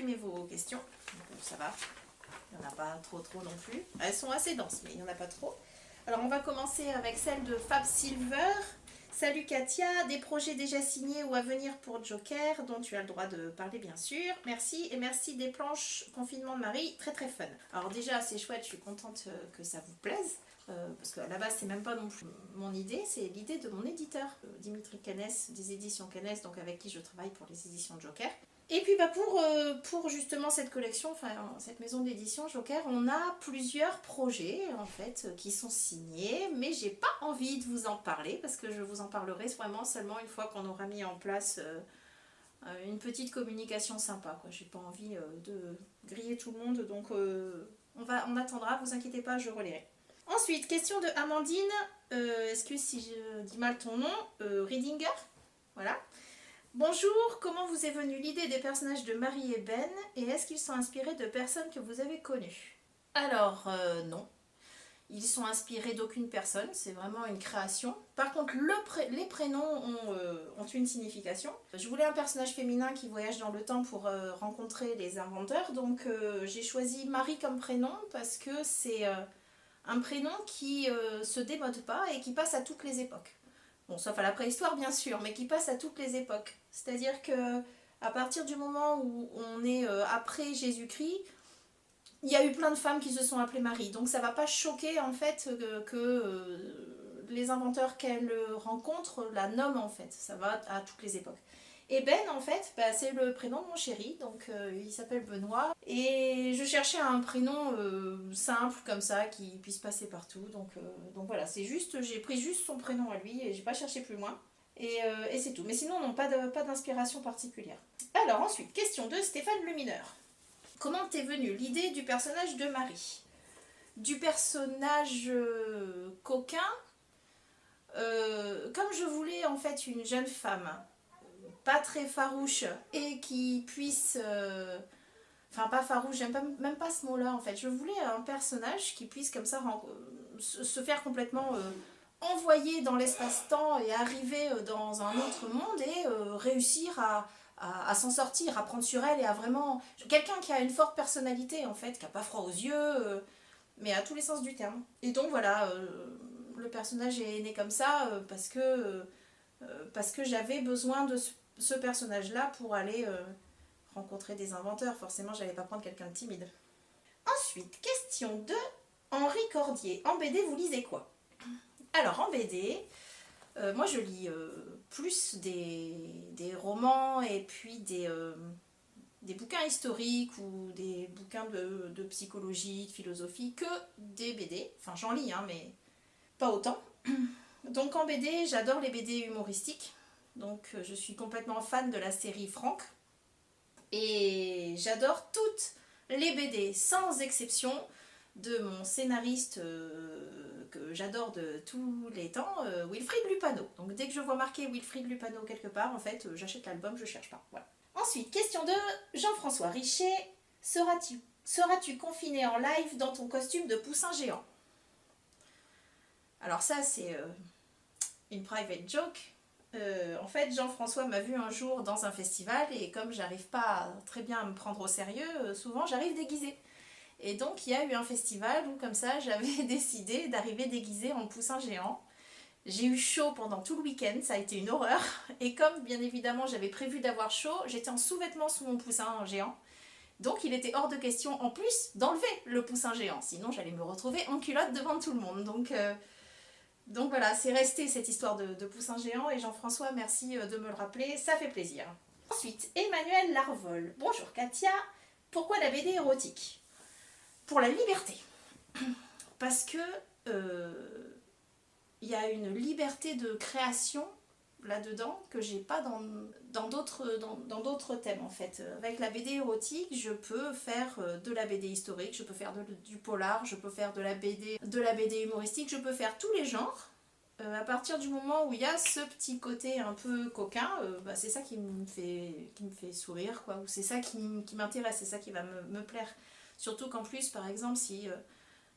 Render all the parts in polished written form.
imprimez vos questions. Donc, ça va, il n'y en a pas trop non plus. Elles sont assez denses, mais il n'y en a pas trop. Alors on va commencer avec celle de Fab Silver. Salut Katia, des projets déjà signés ou à venir pour Joker, dont tu as le droit de parler bien sûr. Merci et merci des planches confinement de Marie, très très fun. Alors déjà c'est chouette, je suis contente que ça vous plaise. Parce qu'à la base c'est même pas non plus mon idée, c'est l'idée de mon éditeur, Dimitri Canès, des éditions Canès, donc avec qui je travaille pour les éditions Joker. Et puis pour justement cette collection, enfin cette maison d'édition Joker, on a plusieurs projets en fait qui sont signés, mais j'ai pas envie de vous en parler parce que je vous en parlerai vraiment seulement une fois qu'on aura mis en place une petite communication sympa, quoi. J'ai pas envie de griller tout le monde, donc on attendra, vous inquiétez pas, je relayerai. Ensuite, question de Amandine, excuse si je dis mal ton nom, Riedinger, voilà. Bonjour, comment vous est venue l'idée des personnages de Marie et Ben et est-ce qu'ils sont inspirés de personnes que vous avez connues? Alors, non. Ils sont inspirés d'aucune personne, c'est vraiment une création. Par contre, les prénoms ont une signification. Je voulais un personnage féminin qui voyage dans le temps pour rencontrer les inventeurs, donc j'ai choisi Marie comme prénom parce que c'est un prénom qui se démode pas et qui passe à toutes les époques. Bon, sauf à la préhistoire bien sûr, mais qui passe à toutes les époques. C'est-à-dire que à partir du moment où on est après Jésus-Christ, il y a eu plein de femmes qui se sont appelées Marie. Donc ça va pas choquer en fait que les inventeurs qu'elle rencontre la nomment en fait. Ça va à toutes les époques. Et Ben en fait, bah, c'est le prénom de mon chéri, donc il s'appelle Benoît. Et je cherchais un prénom simple comme ça qui puisse passer partout. Donc voilà, c'est juste, j'ai pris juste son prénom à lui et j'ai pas cherché plus loin. Et c'est tout. Mais sinon, non, pas d'inspiration particulière. Alors ensuite, question de Stéphane Lemineur. Comment t'es venue l'idée du personnage de Marie? Du personnage coquin, comme je voulais en fait une jeune femme pas très farouche et qui puisse... Enfin, pas farouche, j'aime même pas ce mot-là en fait. Je voulais un personnage qui puisse comme ça se faire complètement envoyer dans l'espace-temps et arriver dans un autre monde et réussir à s'en sortir, à prendre sur elle et à vraiment... Quelqu'un qui a une forte personnalité en fait, qui a pas froid aux yeux, mais à tous les sens du terme. Et donc voilà, le personnage est né comme ça parce que j'avais besoin de ce personnage-là pour aller rencontrer des inventeurs. Forcément, j'allais pas prendre quelqu'un de timide. Ensuite, question de Henri Cordier. En BD, vous lisez quoi? Alors, en BD, moi je lis plus des romans et puis des bouquins historiques ou des bouquins de psychologie, de philosophie que des BD. Enfin, j'en lis, hein, mais pas autant. Donc en BD, j'adore les BD humoristiques. Donc je suis complètement fan de la série Franck. Et j'adore toutes les BD, sans exception, de mon scénariste que j'adore de tous les temps, Wilfried Lupano. Donc dès que je vois marqué Wilfried Lupano quelque part, en fait, j'achète l'album, je cherche pas. Voilà. Ensuite, question de Jean-François Richet. Seras-tu confiné en live dans ton costume de poussin géant? Alors ça, c'est une private joke. En fait, Jean-François m'a vu un jour dans un festival et comme j'arrive pas très bien à me prendre au sérieux, souvent j'arrive déguisée. Et donc il y a eu un festival où comme ça j'avais décidé d'arriver déguisée en poussin géant. J'ai eu chaud pendant tout le week-end, ça a été une horreur. Et comme bien évidemment j'avais prévu d'avoir chaud, j'étais en sous-vêtements sous mon poussin géant. Donc il était hors de question en plus d'enlever le poussin géant, sinon j'allais me retrouver en culotte devant tout le monde. Donc voilà, c'est resté cette histoire de poussin géant et Jean-François, merci de me le rappeler, ça fait plaisir. Ensuite, Emmanuel Larvol. Bonjour Katia, pourquoi la BD érotique? Pour la liberté. Parce que y a une liberté de création là-dedans que j'ai pas dans d'autres thèmes en fait. Avec la BD érotique, je peux faire de la BD historique, je peux faire du polar, je peux faire de la BD humoristique, je peux faire tous les genres. À partir du moment où il y a ce petit côté un peu coquin, c'est ça qui me fait sourire, quoi. Ou c'est ça qui m'intéresse, c'est ça qui va me plaire. Surtout qu'en plus, par exemple, si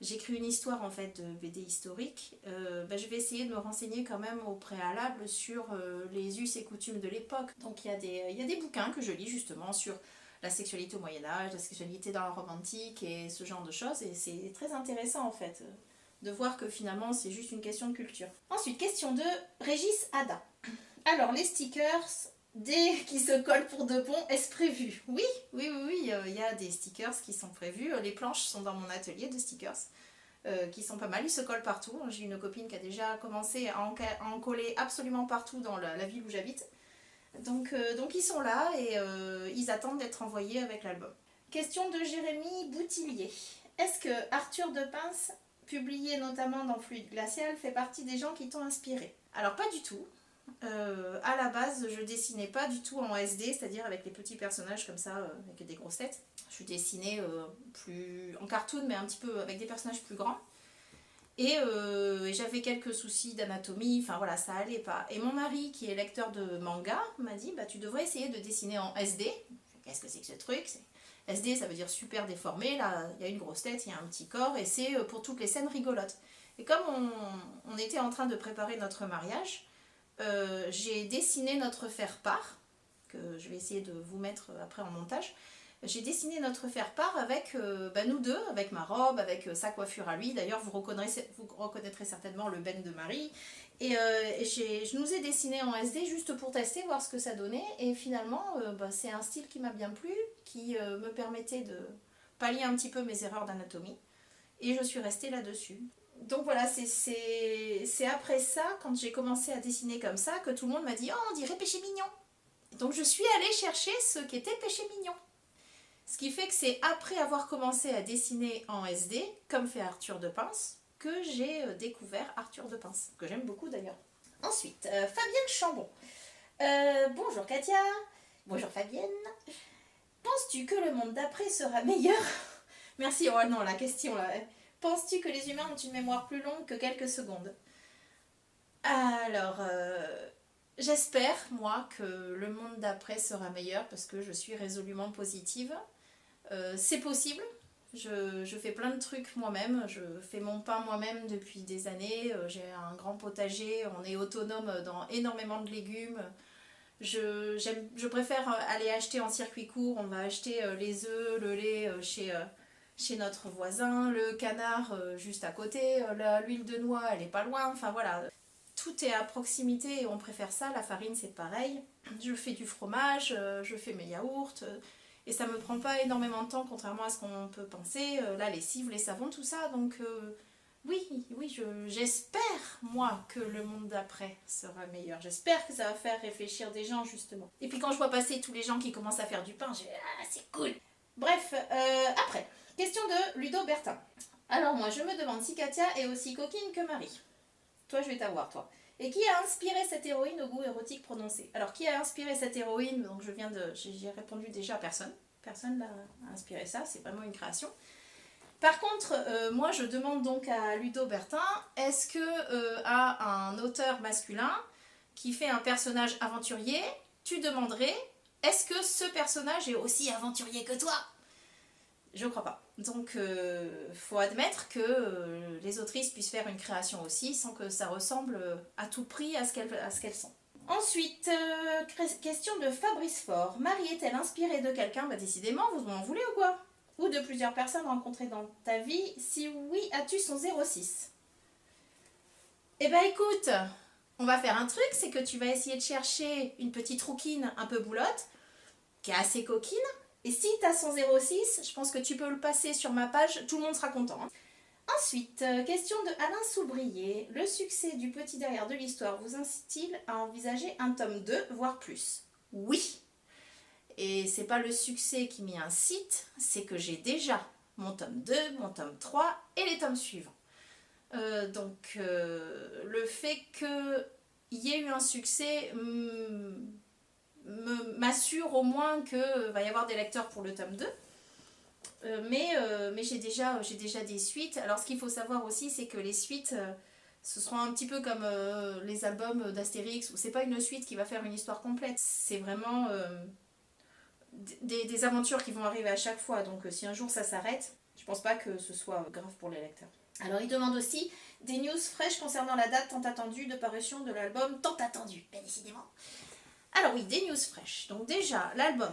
j'écris une histoire en fait de BD historique, je vais essayer de me renseigner quand même au préalable sur les us et coutumes de l'époque. Donc il y a des bouquins que je lis justement sur la sexualité au Moyen-Âge, la sexualité dans la Rome antique et ce genre de choses. Et c'est très intéressant en fait de voir que finalement c'est juste une question de culture. Ensuite, question de Régis Ada. Alors, les stickers, dès qui se collent pour de bon, est-ce prévu? Oui, il y a des stickers qui sont prévus. Les planches sont dans mon atelier de stickers. Qui sont pas mal, ils se collent partout. J'ai une copine qui a déjà commencé à en coller absolument partout dans la ville où j'habite. Donc ils sont là et ils attendent d'être envoyés avec l'album. Question de Jérémy Boutillier. Est-ce que Arthur de Pince, publié notamment dans Fluide Glacial, fait partie des gens qui t'ont inspiré? Alors pas du tout. À la base, je dessinais pas du tout en SD, c'est-à-dire avec les petits personnages comme ça, avec des grosses têtes. Je dessinais plus en cartoon, mais un petit peu avec des personnages plus grands. Et j'avais quelques soucis d'anatomie, enfin voilà, ça allait pas. Et mon mari, qui est lecteur de manga, m'a dit bah, tu devrais essayer de dessiner en SD. Qu'est-ce que c'est que ce truc? SD, ça veut dire super déformé. Là, il y a une grosse tête, il y a un petit corps, et c'est pour toutes les scènes rigolotes. Et comme on était en train de préparer notre mariage, j'ai dessiné notre faire-part, que je vais essayer de vous mettre après en montage. J'ai dessiné notre faire-part avec nous deux, avec ma robe, avec sa coiffure à lui. D'ailleurs, vous reconnaîtrez certainement le Ben de Marie. Et je nous ai dessiné en SD juste pour tester, voir ce que ça donnait. Et finalement, c'est un style qui m'a bien plu, qui me permettait de pallier un petit peu mes erreurs d'anatomie. Et je suis restée là-dessus. Donc voilà, c'est après ça, quand j'ai commencé à dessiner comme ça, que tout le monde m'a dit « Oh, on dirait Péché Mignon !» Donc je suis allée chercher ce qu'était Péché Mignon. Ce qui fait que c'est après avoir commencé à dessiner en SD, comme fait Arthur de Pince, que j'ai découvert Arthur de Pince, que j'aime beaucoup d'ailleurs. Ensuite, Fabienne Chambon. Bonjour Katia. Bonjour Fabienne. Penses-tu que le monde d'après sera meilleur? Merci, oh non, la question là. Penses-tu que les humains ont une mémoire plus longue que quelques secondes? Alors, j'espère, moi, que le monde d'après sera meilleur parce que je suis résolument positive. C'est possible. Je fais plein de trucs moi-même. Je fais mon pain moi-même depuis des années. J'ai un grand potager. On est autonome dans énormément de légumes. Je préfère aller acheter en circuit court. On va acheter les œufs, le lait chez notre voisin, le canard juste à côté, l'huile de noix elle est pas loin, enfin voilà. Tout est à proximité et on préfère ça. La farine c'est pareil. Je fais du fromage, je fais mes yaourts et ça me prend pas énormément de temps contrairement à ce qu'on peut penser. La lessive, les savons, tout ça. Donc oui, j'espère moi que le monde d'après sera meilleur. J'espère que ça va faire réfléchir des gens justement. Et puis quand je vois passer tous les gens qui commencent à faire du pain, je dis ah c'est cool. Bref, après, question de Ludo Bertin. Alors moi je me demande si Katia est aussi coquine que Marie. Toi, je vais t'avoir, toi. Et qui a inspiré cette héroïne au goût érotique prononcé? Alors, qui a inspiré cette héroïne? Donc, j'ai répondu déjà à personne. Personne n'a inspiré ça, c'est vraiment une création. Par contre, moi, je demande donc à Ludo Bertin, est-ce que à un auteur masculin qui fait un personnage aventurier, tu demanderais, est-ce que ce personnage est aussi aventurier que toi? Je crois pas. Donc, faut admettre que les autrices puissent faire une création aussi sans que ça ressemble à tout prix à ce qu'elles sont. Ensuite, question de Fabrice Faure. Marie est-elle inspirée de quelqu'un? Bah décidément, vous m'en voulez ou quoi? Ou de plusieurs personnes rencontrées dans ta vie? Si oui, as-tu son 06? Eh ben écoute, on va faire un truc, c'est que tu vas essayer de chercher une petite rouquine un peu boulotte, qui est assez coquine. Et si tu as son 06, je pense que tu peux le passer sur ma page, tout le monde sera content. Ensuite, question de Alain Soubrier. Le succès du Petit derrière de l'histoire vous incite-t-il à envisager un tome 2, voire plus? Oui. Et c'est pas le succès qui m'y incite, c'est que j'ai déjà mon tome 2, mon tome 3 et les tomes suivants. Le fait qu'il y ait eu un succès m'assure au moins qu'il va y avoir des lecteurs pour le tome 2. Mais j'ai déjà des suites. Alors ce qu'il faut savoir aussi, c'est que les suites, ce seront un petit peu comme les albums d'Astérix, où c'est pas une suite qui va faire une histoire complète. C'est vraiment des aventures qui vont arriver à chaque fois. Donc si un jour ça s'arrête, je pense pas que ce soit grave pour les lecteurs. Alors il demande aussi des news fraîches concernant la date tant attendue de parution de l'album tant attendu, bien décidément. Alors oui, des news fraîches. Donc déjà, l'album,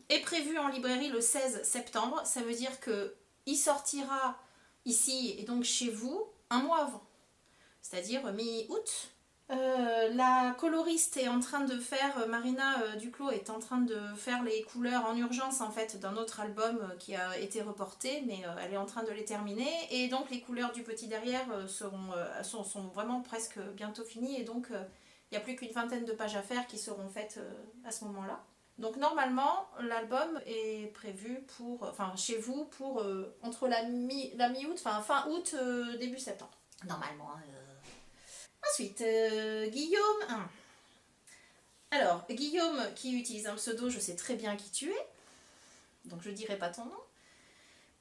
est prévu en librairie le 16 septembre. Ça veut dire qu'il sortira ici et donc chez vous un mois avant, c'est-à-dire mi-août. La coloriste est en train de faire, Marina Duclos est en train de faire les couleurs en urgence en fait d'un autre album qui a été reporté, mais elle est en train de les terminer, et donc les couleurs du petit derrière sont vraiment presque bientôt finies, et donc il n'y a plus qu'une vingtaine de pages à faire qui seront faites à ce moment-là. Donc normalement l'album est prévu pour, enfin chez vous pour entre la mi-août, enfin fin août, début septembre. Normalement. Ensuite, Guillaume 1. Alors, Guillaume qui utilise un pseudo, je sais très bien qui tu es, donc je ne dirai pas ton nom.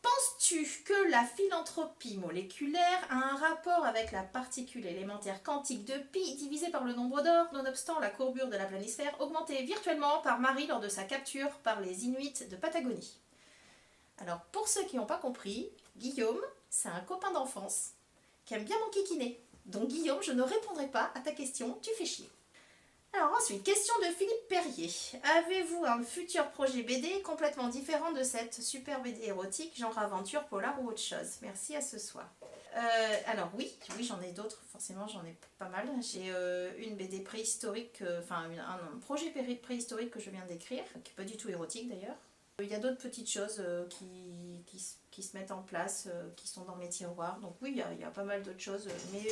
Penses-tu que la philanthropie moléculaire a un rapport avec la particule élémentaire quantique de pi divisée par le nombre d'or, nonobstant la courbure de la planisphère augmentée virtuellement par Marie lors de sa capture par les Inuits de Patagonie? Alors, pour ceux qui n'ont pas compris, Guillaume, c'est un copain d'enfance qui aime bien m'enquiquiner. Donc Guillaume, je ne répondrai pas à ta question, tu fais chier. Alors ensuite, question de Philippe Perrier. Avez-vous un futur projet BD complètement différent de cette super BD érotique, genre aventure, polar ou autre chose? Merci, à ce soir. Alors oui, j'en ai d'autres, forcément j'en ai pas mal. J'ai une BD préhistorique, un projet préhistorique que je viens d'écrire, qui n'est pas du tout érotique d'ailleurs. Il y a d'autres petites choses qui se mettent en place, qui sont dans mes tiroirs. Donc oui, il y a pas mal d'autres choses, mais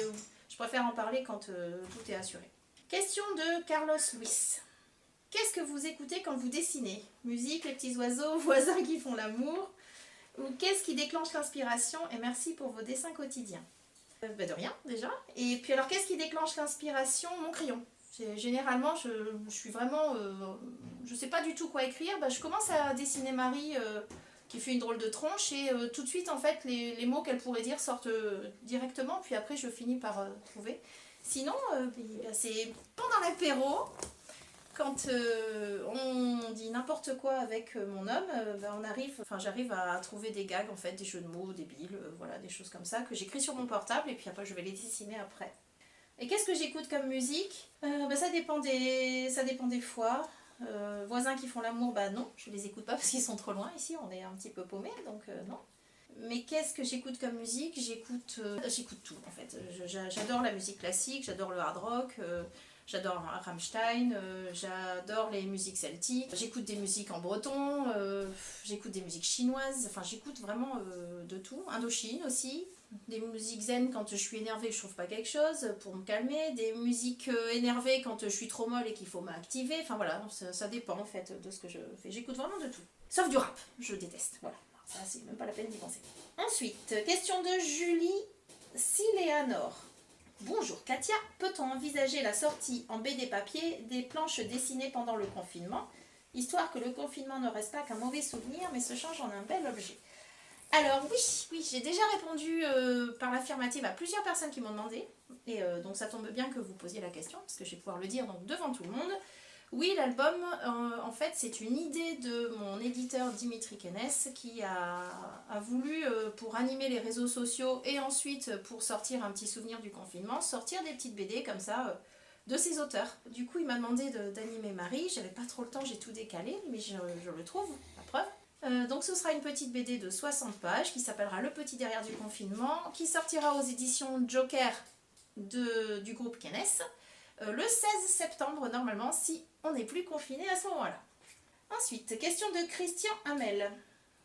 je préfère en parler quand tout est assuré. Question de Carlos Luis. Qu'est-ce que vous écoutez quand vous dessinez? Musique, les petits oiseaux, voisins qui font l'amour? Ou qu'est-ce qui déclenche l'inspiration? Et merci pour vos dessins quotidiens. De rien, déjà. Et puis alors, qu'est-ce qui déclenche l'inspiration? Mon crayon. Généralement, je suis vraiment... je sais pas du tout quoi écrire. Je commence à dessiner Marie qui fait une drôle de tronche, et tout de suite, en fait, les mots qu'elle pourrait dire sortent directement, puis après, je finis par trouver. Sinon, c'est pendant l'apéro, quand on dit n'importe quoi avec mon homme, j'arrive à trouver des gags, en fait, des jeux de mots débiles, voilà, des choses comme ça, que j'écris sur mon portable, et puis après, je vais les dessiner après. Et qu'est-ce que j'écoute comme musique? Ça dépend des fois. Voisins qui font l'amour, non, je les écoute pas parce qu'ils sont trop loin ici, on est un petit peu paumés, donc non. Mais qu'est-ce que j'écoute comme musique? J'écoute tout en fait. J'adore la musique classique, j'adore le hard rock, j'adore Rammstein, j'adore les musiques celtiques, j'écoute des musiques en breton, j'écoute des musiques chinoises, enfin j'écoute vraiment de tout. Indochine aussi. Des musiques zen quand je suis énervée, je trouve pas quelque chose pour me calmer, des musiques énervées quand je suis trop molle et qu'il faut m'activer, enfin voilà, ça dépend en fait de ce que je fais. J'écoute vraiment de tout, sauf du rap, je déteste, voilà, ça c'est même pas la peine d'y penser. Ensuite, question de Julie Siléanor. Bonjour Katia, peut-on envisager la sortie en BD papier des planches dessinées pendant le confinement, histoire que le confinement ne reste pas qu'un mauvais souvenir mais se change en un bel objet? Alors oui, j'ai déjà répondu par l'affirmative à plusieurs personnes qui m'ont demandé, et donc ça tombe bien que vous posiez la question, parce que je vais pouvoir le dire donc, devant tout le monde. Oui, l'album, en fait, c'est une idée de mon éditeur Dimitri Kenes, qui a voulu, pour animer les réseaux sociaux, et ensuite pour sortir un petit souvenir du confinement, sortir des petites BD comme ça, de ses auteurs. Du coup, il m'a demandé d'animer Marie, j'avais pas trop le temps, j'ai tout décalé, mais je le trouve, la preuve. Donc ce sera une petite BD de 60 pages qui s'appellera Le Petit Derrière du Confinement, qui sortira aux éditions Joker du groupe Kenes le 16 septembre normalement, si on n'est plus confiné à ce moment-là. Ensuite, question de Christian Hamel.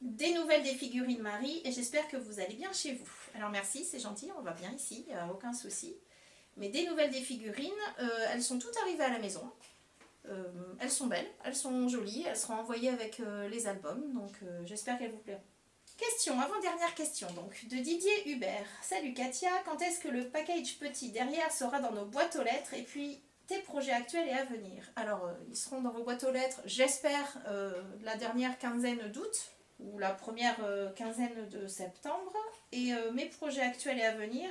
Des nouvelles des figurines Marie, et j'espère que vous allez bien chez vous. Alors merci, c'est gentil, on va bien ici, il n'y a aucun souci. Mais des nouvelles des figurines, elles sont toutes arrivées à la maison. Elles sont belles, elles sont jolies, elles seront envoyées avec les albums, donc j'espère qu'elles vous plairont. Question, avant-dernière question donc, de Didier Hubert. Salut Katia, quand est-ce que le package petit derrière sera dans nos boîtes aux lettres, et puis tes projets actuels et à venir? Alors, ils seront dans vos boîtes aux lettres, j'espère, la dernière quinzaine d'août, ou la première quinzaine de septembre. Et mes projets actuels et à venir,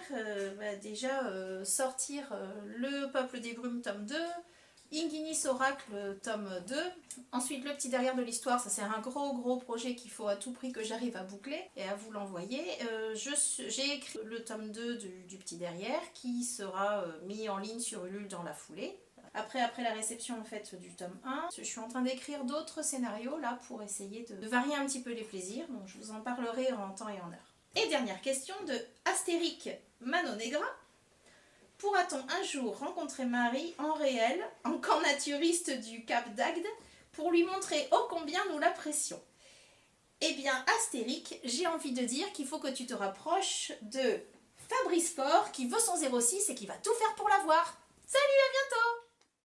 déjà sortir Le Peuple des Brumes tome 2, Inginis Oracle tome 2. Ensuite, Le Petit Derrière de l'Histoire, ça c'est un gros projet qu'il faut à tout prix que j'arrive à boucler et à vous l'envoyer. J'ai écrit le tome 2 du Petit Derrière qui sera mis en ligne sur Ulule dans la foulée, après la réception en fait du tome 1. Je suis en train d'écrire d'autres scénarios là pour essayer de varier un petit peu les plaisirs, donc je vous en parlerai en temps et en heure. Et dernière question de Astéric Manonegra. Pourra-t-on un jour rencontrer Marie en réel, en camp naturiste du Cap d'Agde, pour lui montrer ô combien nous l'apprécions? Eh bien, Astéric, j'ai envie de dire qu'il faut que tu te rapproches de Fabrice Faure, qui veut son 06 et qui va tout faire pour l'avoir. Salut, à bientôt!